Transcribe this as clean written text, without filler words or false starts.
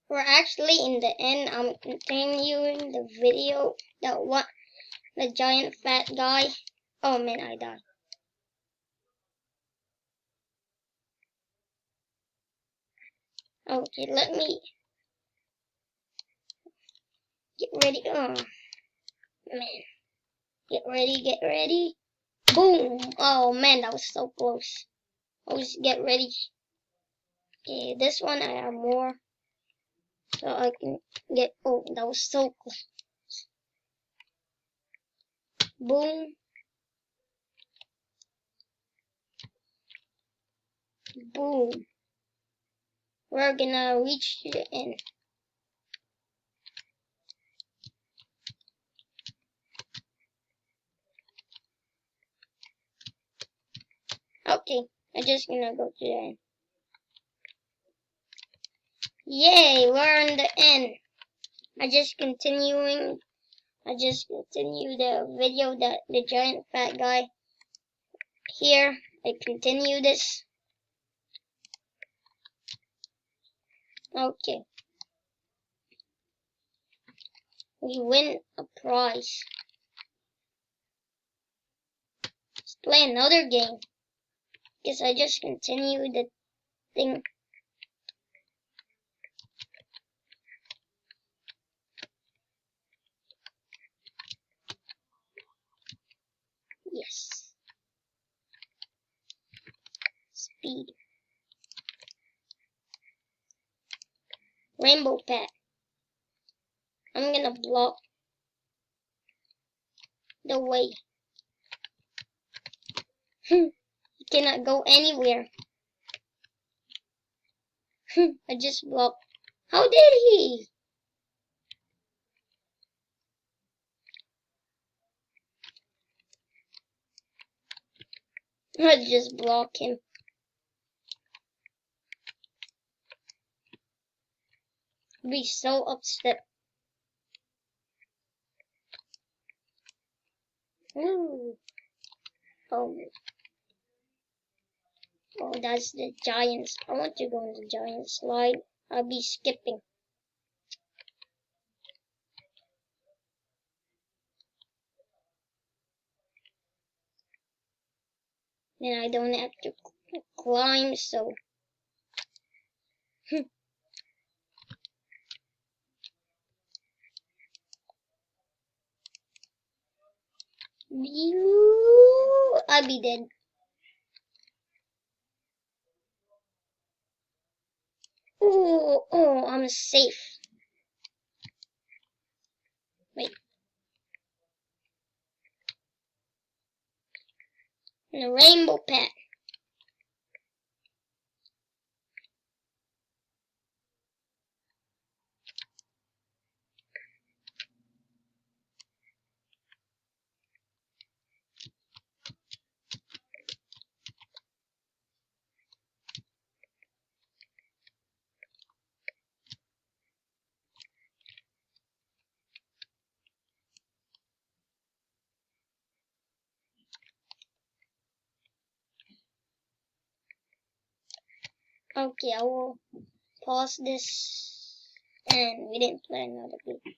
We're actually in the end. I'm continuing the video. The giant fat guy. Oh man, I died. Okay, let me get ready. Oh man, get ready. Boom! Oh man, that was so close. Always get ready. Okay, this one I have more, so I can get. Oh, that was so close. Boom. Boom. We're gonna reach the end. Okay, I'm just gonna go to the end. Yay, we're on the end. I just continue the video that the giant fat guy here. I continue this. Okay. We win a prize. Let's play another game. Guess I just continue the thing. Yes. Speed. Rainbow pet. I'm gonna block the way. He cannot go anywhere. I just blocked. How did he? I just block him. I'd be so upset. Ooh. Oh, oh, that's the giants. I want to go on the giant slide. I'll be skipping. Then I don't have to climb, so. I'll be dead. Oh, I'm safe. Wait. And a rainbow pet. Okay, I will pause this. And we didn't play another game.